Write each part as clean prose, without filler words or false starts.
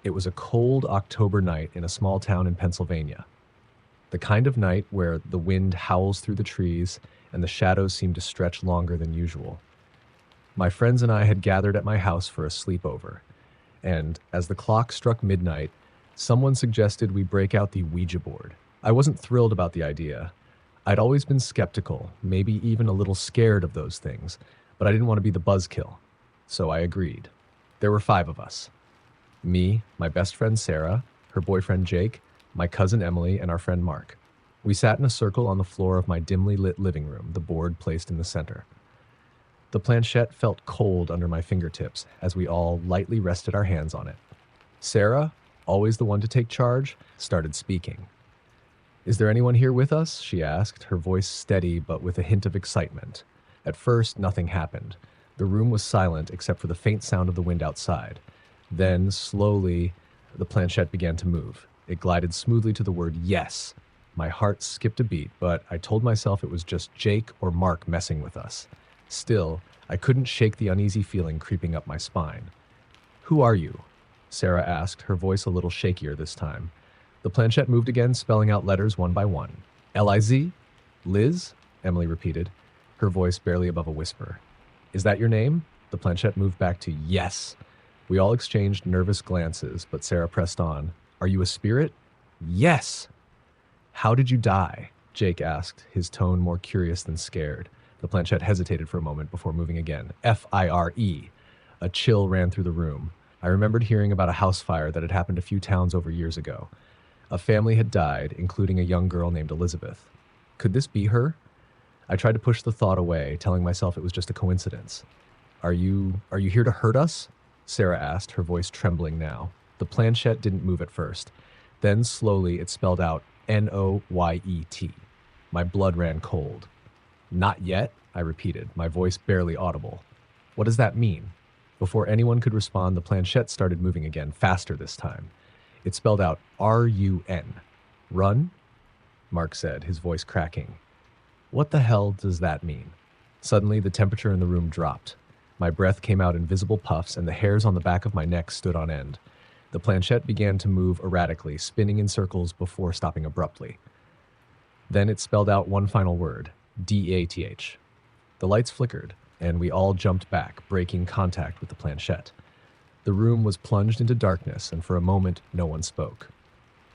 It was a cold October night in a small town in Pennsylvania. The kind of night where the wind howls through the trees and the shadows seem to stretch longer than usual. My friends and I had gathered at my house for a sleepover, and as the clock struck midnight, someone suggested we break out the Ouija board. I wasn't thrilled about the idea. I'd always been skeptical, maybe even a little scared of those things, but I didn't want to be the buzzkill, so I agreed. There were 5 of us. Me, my best friend Sarah, her boyfriend Jake, my cousin Emily, and our friend Mark. We sat in a circle on the floor of my dimly lit living room, the board placed in the center. The planchette felt cold under my fingertips as we all lightly rested our hands on it. Sarah, always the one to take charge, started speaking. "Is there anyone here with us?" she asked, her voice steady but with a hint of excitement. At first, nothing happened. The room was silent except for the faint sound of the wind outside. Then, slowly, the planchette began to move. It glided smoothly to the word yes. My heart skipped a beat, but I told myself it was just Jake or Mark messing with us. Still, I couldn't shake the uneasy feeling creeping up my spine. "Who are you?" Sarah asked, her voice a little shakier this time. The planchette moved again, spelling out letters one by one. "Liz? Liz?" Emily repeated, her voice barely above a whisper. "Is that your name?" The planchette moved back to yes. We all exchanged nervous glances, but Sarah pressed on. "Are you a spirit?" "Yes!" "How did you die?" Jake asked, his tone more curious than scared. The planchette hesitated for a moment before moving again. "Fire." A chill ran through the room. I remembered hearing about a house fire that had happened a few towns over years ago. A family had died, including a young girl named Elizabeth. Could this be her? I tried to push the thought away, telling myself it was just a coincidence. Are you here to hurt us?" Sarah asked, her voice trembling now. The planchette didn't move at first. Then, slowly, it spelled out Noyet. My blood ran cold. "Not yet," I repeated, my voice barely audible. "What does that mean?" Before anyone could respond, the planchette started moving again, faster this time. It spelled out RUN. "Run?" Mark said, his voice cracking. "What the hell does that mean?" Suddenly, the temperature in the room dropped. My breath came out in visible puffs, and the hairs on the back of my neck stood on end. The planchette began to move erratically, spinning in circles before stopping abruptly. Then it spelled out one final word, DATH. The lights flickered, and we all jumped back, breaking contact with the planchette. The room was plunged into darkness, and for a moment, no one spoke.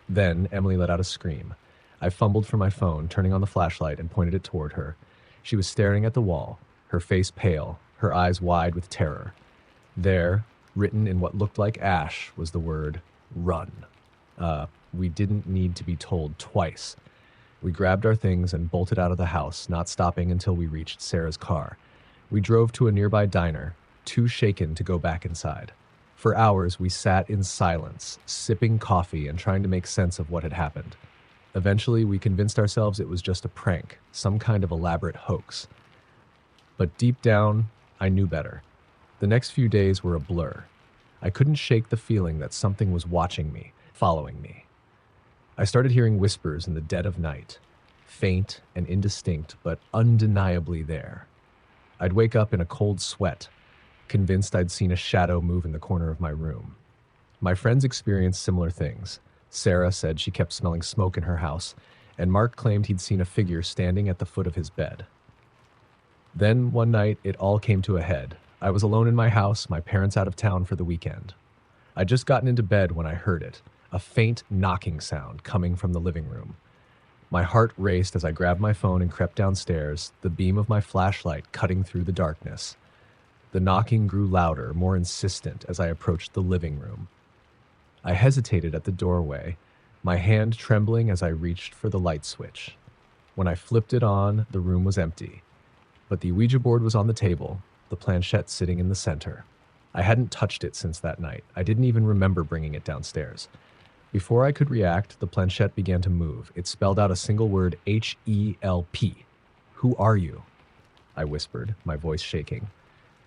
Then Emily let out a scream. I fumbled for my phone, turning on the flashlight and pointed it toward her. She was staring at the wall, her face pale, her eyes wide with terror. There, written in what looked like ash, was the word, "Run." We didn't need to be told twice. We grabbed our things and bolted out of the house, not stopping until we reached Sarah's car. We drove to a nearby diner, too shaken to go back inside. For hours, we sat in silence, sipping coffee and trying to make sense of what had happened. Eventually, we convinced ourselves it was just a prank, some kind of elaborate hoax. But deep down, I knew better. The next few days were a blur. I couldn't shake the feeling that something was watching me, following me. I started hearing whispers in the dead of night, faint and indistinct, but undeniably there. I'd wake up in a cold sweat, convinced I'd seen a shadow move in the corner of my room. My friends experienced similar things. Sarah said she kept smelling smoke in her house, and Mark claimed he'd seen a figure standing at the foot of his bed. Then, one night, it all came to a head. I was alone in my house, my parents out of town for the weekend. I'd just gotten into bed when I heard it, a faint knocking sound coming from the living room. My heart raced as I grabbed my phone and crept downstairs, the beam of my flashlight cutting through the darkness. The knocking grew louder, more insistent as I approached the living room. I hesitated at the doorway, my hand trembling as I reached for the light switch. When I flipped it on, the room was empty. But the Ouija board was on the table, the planchette sitting in the center. I hadn't touched it since that night. I didn't even remember bringing it downstairs. Before I could react, the planchette began to move. It spelled out a single word, HELP. "Who are you?" I whispered, my voice shaking.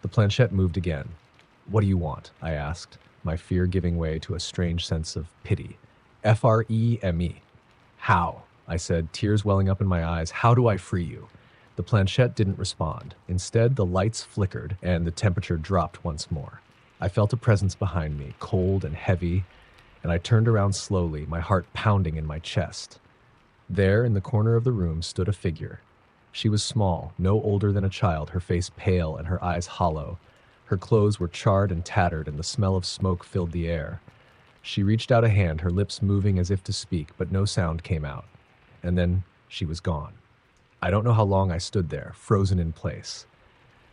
The planchette moved again. "What do you want?" I asked, my fear giving way to a strange sense of pity. "FREME. How?" I said, tears welling up in my eyes. "How do I free you?" The planchette didn't respond. Instead, the lights flickered and the temperature dropped once more. I felt a presence behind me, cold and heavy, and I turned around slowly, my heart pounding in my chest. There, in the corner of the room, stood a figure. She was small, no older than a child, her face pale and her eyes hollow. Her clothes were charred and tattered, and the smell of smoke filled the air. She reached out a hand, her lips moving as if to speak, but no sound came out. And then she was gone. I don't know how long I stood there, frozen in place.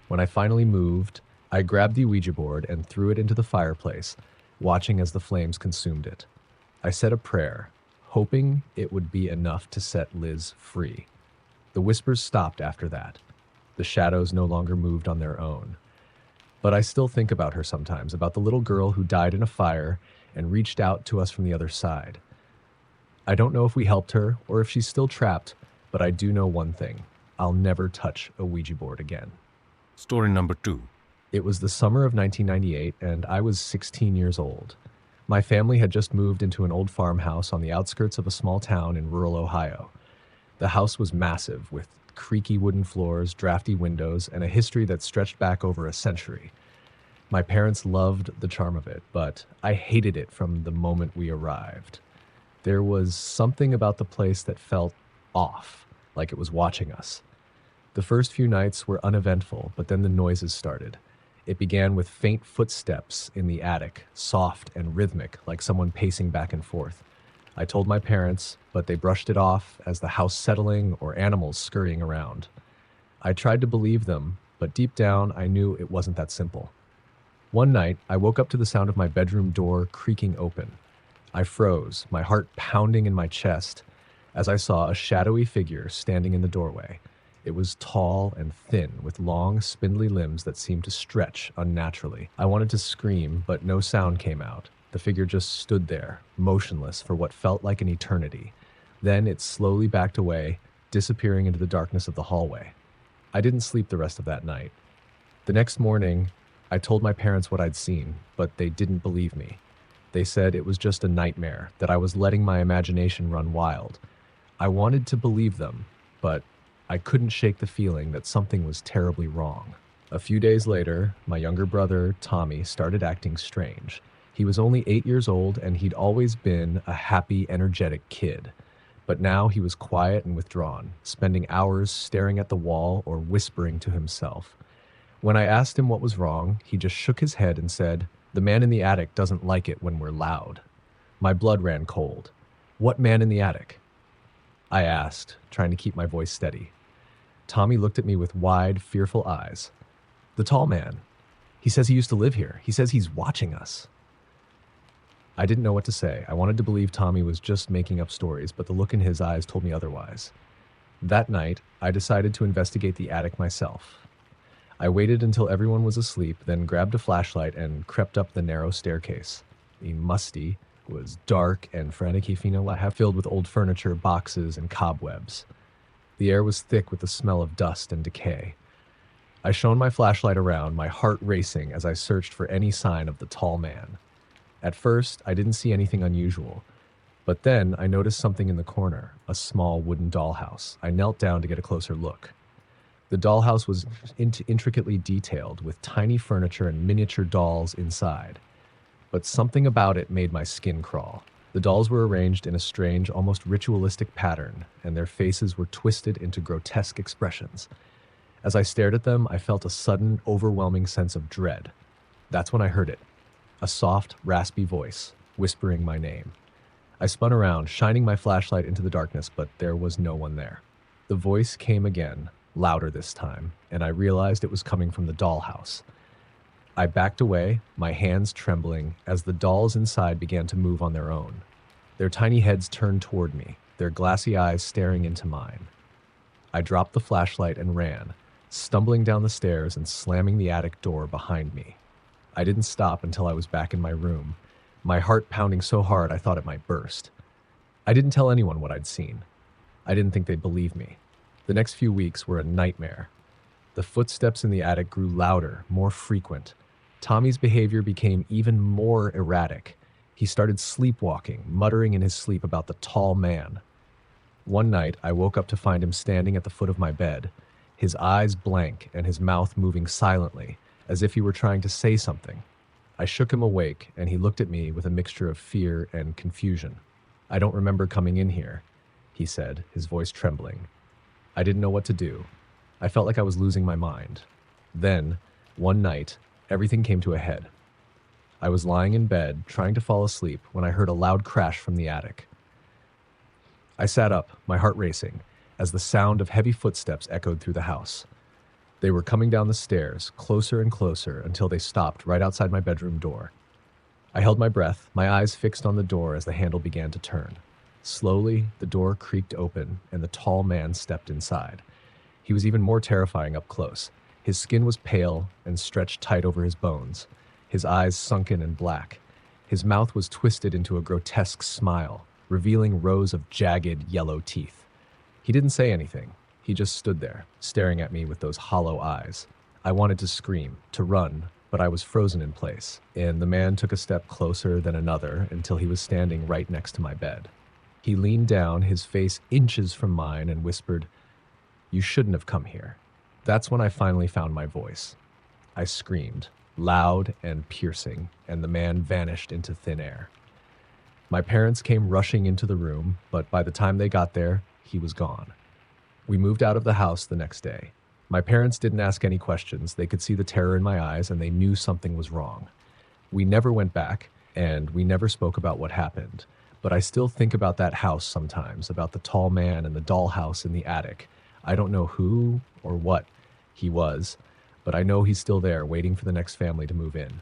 When I finally moved, I grabbed the Ouija board and threw it into the fireplace, watching as the flames consumed it. I said a prayer, hoping it would be enough to set Liz free. The whispers stopped after that. The shadows no longer moved on their own. But I still think about her sometimes, about the little girl who died in a fire and reached out to us from the other side. I don't know if we helped her or if she's still trapped, but I do know one thing. I'll never touch a Ouija board again. Story number 2. It was the summer of 1998, and I was 16 years old. My family had just moved into an old farmhouse on the outskirts of a small town in rural Ohio. The house was massive, with creaky wooden floors, drafty windows, and a history that stretched back over a century. My parents loved the charm of it, but I hated it from the moment we arrived. There was something about the place that felt off, like it was watching us. The first few nights were uneventful, but then the noises started. It began with faint footsteps in the attic, soft and rhythmic, like someone pacing back and forth. I told my parents, but they brushed it off as the house settling or animals scurrying around. I tried to believe them, but deep down I knew it wasn't that simple. One night, I woke up to the sound of my bedroom door creaking open. I froze, my heart pounding in my chest, as I saw a shadowy figure standing in the doorway. It was tall and thin, with long, spindly limbs that seemed to stretch unnaturally. I wanted to scream, but no sound came out. The figure just stood there, motionless for what felt like an eternity. Then it slowly backed away, disappearing into the darkness of the hallway. I didn't sleep the rest of that night. The next morning, I told my parents what I'd seen, but they didn't believe me. They said it was just a nightmare, that I was letting my imagination run wild. I wanted to believe them, but I couldn't shake the feeling that something was terribly wrong. A few days later, my younger brother, Tommy, started acting strange. He was only 8 years old, and he'd always been a happy, energetic kid. But now he was quiet and withdrawn, spending hours staring at the wall or whispering to himself. When I asked him what was wrong, he just shook his head and said, "The man in the attic doesn't like it when we're loud." My blood ran cold. "What man in the attic?" I asked, trying to keep my voice steady. Tommy looked at me with wide, fearful eyes. "The tall man. He says he used to live here. He says he's watching us." I didn't know what to say. I wanted to believe Tommy was just making up stories, but the look in his eyes told me otherwise. That night, I decided to investigate the attic myself. I waited until everyone was asleep, then grabbed a flashlight and crept up the narrow staircase. The musty was dark and frantic filled with old furniture, boxes, and cobwebs. The air was thick with the smell of dust and decay. I shone my flashlight around, my heart racing as I searched for any sign of the tall man. At first, I didn't see anything unusual, but then I noticed something in the corner, a small wooden dollhouse. I knelt down to get a closer look. The dollhouse was intricately detailed, with tiny furniture and miniature dolls inside. But something about it made my skin crawl. The dolls were arranged in a strange, almost ritualistic pattern, and their faces were twisted into grotesque expressions. As I stared at them, I felt a sudden, overwhelming sense of dread. That's when I heard it. A soft, raspy voice, whispering my name. I spun around, shining my flashlight into the darkness, but there was no one there. The voice came again, louder this time, and I realized it was coming from the dollhouse. I backed away, my hands trembling, as the dolls inside began to move on their own. Their tiny heads turned toward me, their glassy eyes staring into mine. I dropped the flashlight and ran, stumbling down the stairs and slamming the attic door behind me. I didn't stop until I was back in my room, my heart pounding so hard I thought it might burst. I didn't tell anyone what I'd seen. I didn't think they'd believe me. The next few weeks were a nightmare. The footsteps in the attic grew louder, more frequent. Tommy's behavior became even more erratic. He started sleepwalking, muttering in his sleep about the tall man. One night, I woke up to find him standing at the foot of my bed, his eyes blank and his mouth moving silently, as if he were trying to say something. I shook him awake, and he looked at me with a mixture of fear and confusion. "I don't remember coming in here," he said, his voice trembling. I didn't know what to do. I felt like I was losing my mind. Then, one night, everything came to a head. I was lying in bed, trying to fall asleep, when I heard a loud crash from the attic. I sat up, my heart racing, as the sound of heavy footsteps echoed through the house. They were coming down the stairs, closer and closer, until they stopped right outside my bedroom door. I held my breath, my eyes fixed on the door as the handle began to turn. Slowly, the door creaked open, and the tall man stepped inside. He was even more terrifying up close. His skin was pale and stretched tight over his bones, his eyes sunken and black. His mouth was twisted into a grotesque smile, revealing rows of jagged yellow teeth. He didn't say anything. He just stood there, staring at me with those hollow eyes. I wanted to scream, to run, but I was frozen in place, and the man took a step closer then another until he was standing right next to my bed. He leaned down, his face inches from mine, and whispered, "You shouldn't have come here." That's when I finally found my voice. I screamed, loud and piercing, and the man vanished into thin air. My parents came rushing into the room, but by the time they got there, he was gone. We moved out of the house the next day. My parents didn't ask any questions. They could see the terror in my eyes, and they knew something was wrong. We never went back, and we never spoke about what happened. But I still think about that house sometimes, about the tall man and the dollhouse in the attic. I don't know who or what he was, but I know he's still there waiting for the next family to move in.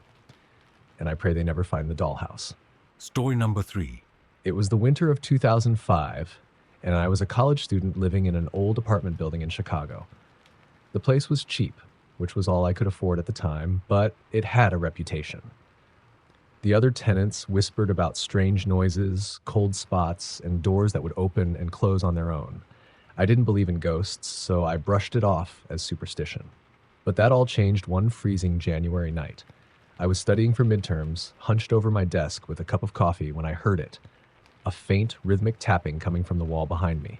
And I pray they never find the dollhouse. Story number 3. It was the winter of 2005, and I was a college student living in an old apartment building in Chicago. The place was cheap, which was all I could afford at the time, but it had a reputation. The other tenants whispered about strange noises, cold spots, and doors that would open and close on their own. I didn't believe in ghosts, so I brushed it off as superstition. But that all changed one freezing January night. I was studying for midterms, hunched over my desk with a cup of coffee when I heard it, a faint, rhythmic tapping coming from the wall behind me.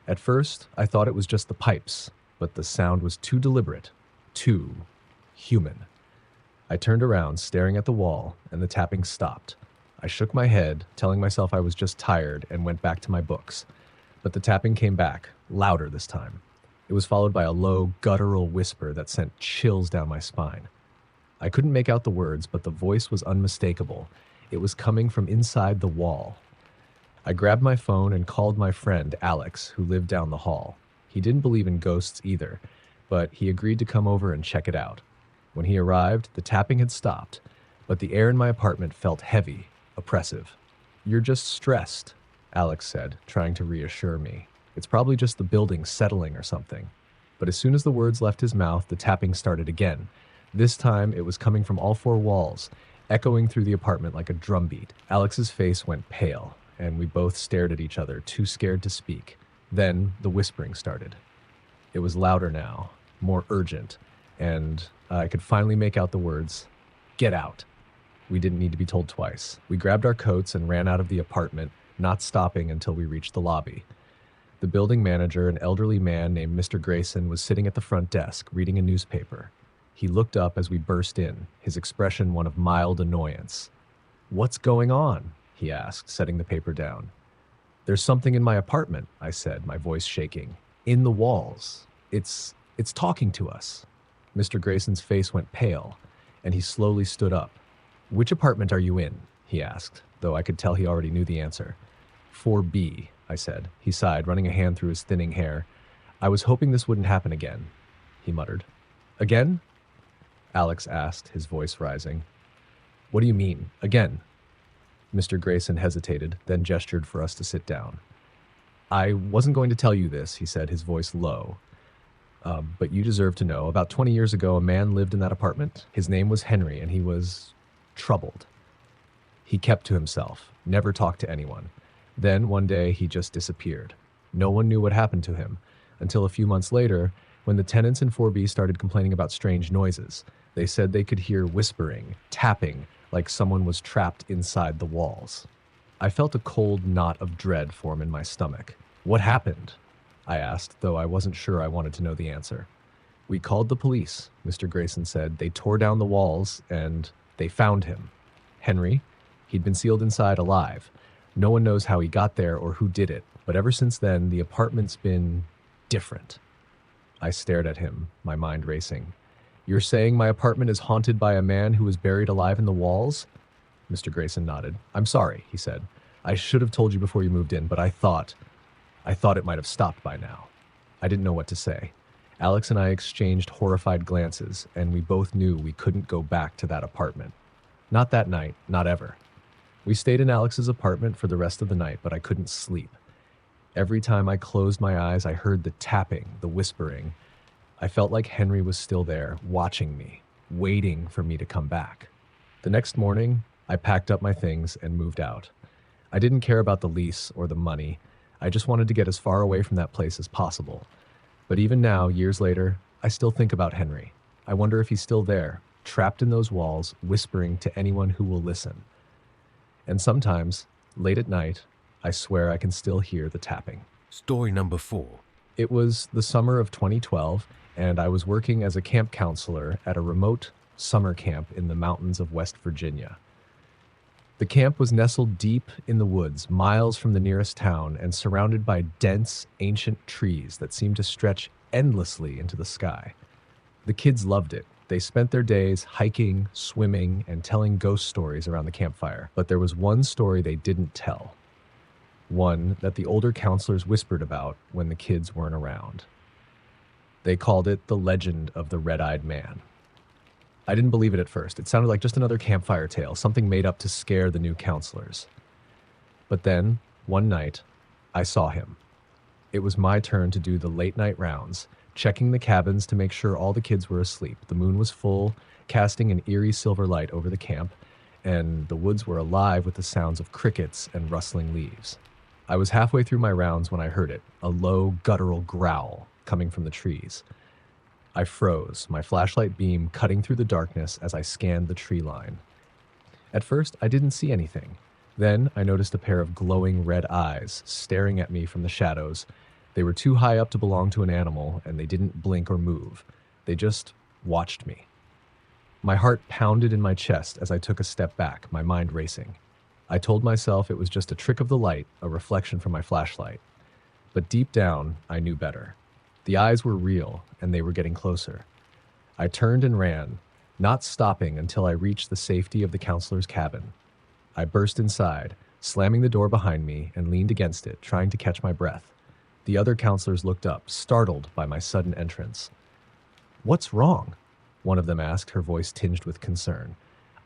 At first, I thought it was just the pipes, but the sound was too deliberate, too human. I turned around, staring at the wall, and the tapping stopped. I shook my head, telling myself I was just tired, and went back to my books. But the tapping came back, louder this time. It was followed by a low, guttural whisper that sent chills down my spine. I couldn't make out the words, but the voice was unmistakable. It was coming from inside the wall. I grabbed my phone and called my friend, Alex, who lived down the hall. He didn't believe in ghosts either, but he agreed to come over and check it out. When he arrived, the tapping had stopped, but the air in my apartment felt heavy, oppressive. "You're just stressed," Alex said, trying to reassure me. "It's probably just the building settling or something." But as soon as the words left his mouth, the tapping started again. This time, it was coming from all four walls, echoing through the apartment like a drumbeat. Alex's face went pale, and we both stared at each other, too scared to speak. Then the whispering started. It was louder now, more urgent, and I could finally make out the words, "Get out." We didn't need to be told twice. We grabbed our coats and ran out of the apartment, not stopping until we reached the lobby. The building manager, an elderly man named Mr. Grayson, was sitting at the front desk, reading a newspaper. He looked up as we burst in, his expression one of mild annoyance. "What's going on?" he asked, setting the paper down. "There's something in my apartment," I said, my voice shaking. "In the walls. It's talking to us." Mr. Grayson's face went pale, and he slowly stood up. "Which apartment are you in?" he asked, though I could tell he already knew the answer. 4B, I said. He sighed, running a hand through his thinning hair. "I was hoping this wouldn't happen again," he muttered. "Again?" Alex asked, his voice rising. "What do you mean, again?" Mr. Grayson hesitated, then gestured for us to sit down. "I wasn't going to tell you this," he said, his voice low. "But you deserve to know. About 20 years ago, a man lived in that apartment. His name was Henry, and he was troubled. He kept to himself, never talked to anyone. Then, one day, he just disappeared. No one knew what happened to him, until a few months later, when the tenants in 4B started complaining about strange noises. They said they could hear whispering, tapping, like someone was trapped inside the walls." I felt a cold knot of dread form in my stomach. "What happened?" I asked, though I wasn't sure I wanted to know the answer. "We called the police," Mr. Grayson said. "They tore down the walls, and They found him. Henry. He'd been sealed inside alive. No one knows how he got there or who did it, but ever since then, the apartment's been different. I stared at him, my mind racing. You're saying my apartment is haunted by a man who was buried alive in the walls? Mr. Grayson nodded. I'm sorry, he said. I should have told you before you moved in, but I thought it might have stopped by now. I didn't know what to say. Alex and I exchanged horrified glances, and we both knew we couldn't go back to that apartment. Not that night, not ever. We stayed in Alex's apartment for the rest of the night, but I couldn't sleep. Every time I closed my eyes, I heard the tapping, the whispering. I felt like Henry was still there, watching me, waiting for me to come back. The next morning, I packed up my things and moved out. I didn't care about the lease or the money. I just wanted to get as far away from that place as possible. But even now, years later, I still think about Henry. I wonder if he's still there, trapped in those walls, whispering to anyone who will listen. And sometimes, late at night, I swear I can still hear the tapping. Story number 4. It was the summer of 2012, and I was working as a camp counselor at a remote summer camp in the mountains of West Virginia. The camp was nestled deep in the woods, miles from the nearest town, and surrounded by dense, ancient trees that seemed to stretch endlessly into the sky. The kids loved it. They spent their days hiking, swimming, and telling ghost stories around the campfire. But there was one story they didn't tell. One that the older counselors whispered about when the kids weren't around. They called it the legend of the red-eyed man. I didn't believe it at first. It sounded like just another campfire tale, something made up to scare the new counselors. But then, one night, I saw him. It was my turn to do the late-night rounds, checking the cabins to make sure all the kids were asleep. The moon was full, casting an eerie silver light over the camp, and the woods were alive with the sounds of crickets and rustling leaves. I was halfway through my rounds when I heard it, a low, guttural growl coming from the trees. I froze, my flashlight beam cutting through the darkness as I scanned the tree line. At first, I didn't see anything. Then I noticed a pair of glowing red eyes staring at me from the shadows. They were too high up to belong to an animal, and they didn't blink or move. They just watched me. My heart pounded in my chest as I took a step back, my mind racing. I told myself it was just a trick of the light, a reflection from my flashlight. But deep down, I knew better. The eyes were real, and they were getting closer. I turned and ran, not stopping until I reached the safety of the counselor's cabin. I burst inside, slamming the door behind me, and leaned against it, trying to catch my breath. The other counselors looked up, startled by my sudden entrance. "What's wrong?" one of them asked, her voice tinged with concern.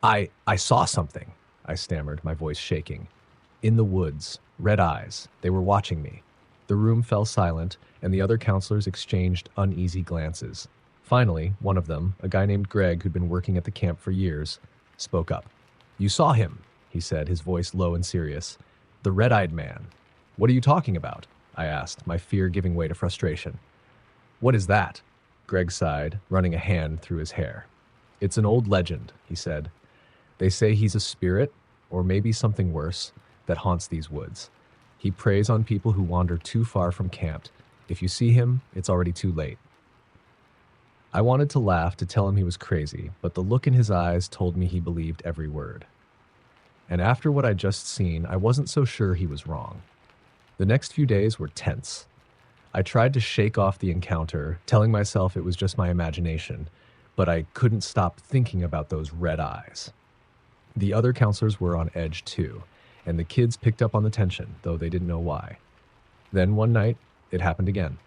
I saw something," I stammered, my voice shaking. "In the woods, red eyes. They were watching me." The room fell silent, and the other counselors exchanged uneasy glances. Finally, one of them, a guy named Greg who'd been working at the camp for years, spoke up. "You saw him," he said, his voice low and serious. "The red-eyed man." "What are you talking about?" I asked, my fear giving way to frustration. "What is that?" Greg sighed, running a hand through his hair. "It's an old legend," he said. "They say he's a spirit, or maybe something worse, that haunts these woods. He preys on people who wander too far from camp. If you see him, it's already too late." I wanted to laugh to tell him he was crazy, but the look in his eyes told me he believed every word. And after what I'd just seen, I wasn't so sure he was wrong. The next few days were tense. I tried to shake off the encounter, telling myself it was just my imagination, but I couldn't stop thinking about those red eyes. The other counselors were on edge too, and the kids picked up on the tension, though they didn't know why. Then one night, it happened again.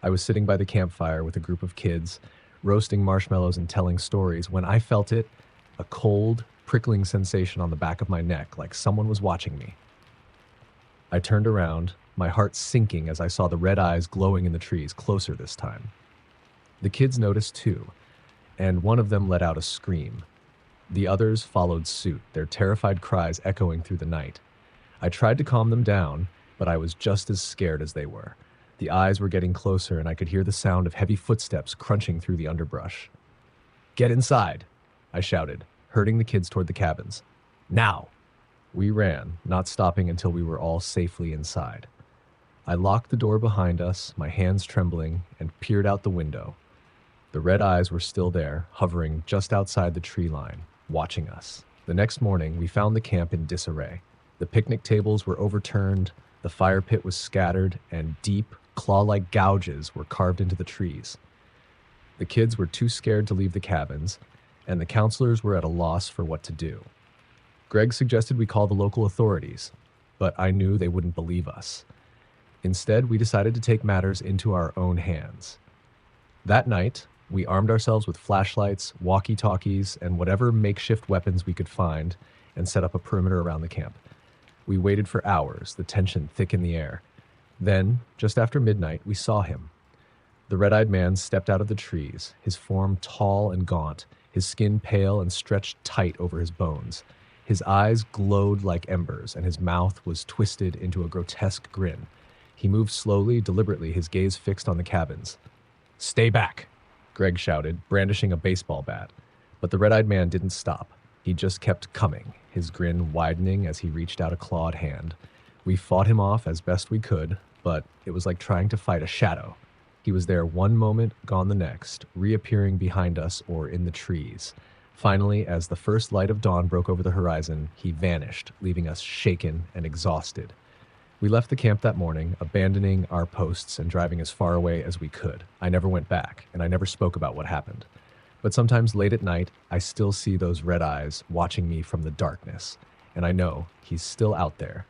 I was sitting by the campfire with a group of kids, roasting marshmallows and telling stories, when I felt it, a cold, prickling sensation on the back of my neck, like someone was watching me. I turned around, my heart sinking as I saw the red eyes glowing in the trees, closer this time. The kids noticed too, and one of them let out a scream. The others followed suit, their terrified cries echoing through the night. I tried to calm them down, but I was just as scared as they were. The eyes were getting closer, and I could hear the sound of heavy footsteps crunching through the underbrush. "Get inside," I shouted, herding the kids toward the cabins. "Now!" We ran, not stopping until we were all safely inside. I locked the door behind us, my hands trembling, and peered out the window. The red eyes were still there, hovering just outside the tree line. watching us. The next morning, we found the camp in disarray. The picnic tables were overturned, the fire pit was scattered, and deep, claw-like gouges were carved into the trees. The kids were too scared to leave the cabins, and the counselors were at a loss for what to do. Greg suggested we call the local authorities, but I knew they wouldn't believe us. Instead, we decided to take matters into our own hands. That night, we armed ourselves with flashlights, walkie-talkies, and whatever makeshift weapons we could find, and set up a perimeter around the camp. We waited for hours, the tension thick in the air. Then, just after midnight, we saw him. The red-eyed man stepped out of the trees, his form tall and gaunt, his skin pale and stretched tight over his bones. His eyes glowed like embers, and his mouth was twisted into a grotesque grin. He moved slowly, deliberately, his gaze fixed on the cabins. "Stay back," Greg shouted, brandishing a baseball bat. But the red-eyed man didn't stop. He just kept coming, his grin widening as he reached out a clawed hand. We fought him off as best we could, but it was like trying to fight a shadow. He was there one moment, gone the next, reappearing behind us or in the trees. Finally, as the first light of dawn broke over the horizon, he vanished, leaving us shaken and exhausted. We left the camp that morning, abandoning our posts and driving as far away as we could. I never went back, and I never spoke about what happened. But sometimes late at night, I still see those red eyes watching me from the darkness, and I know he's still out there,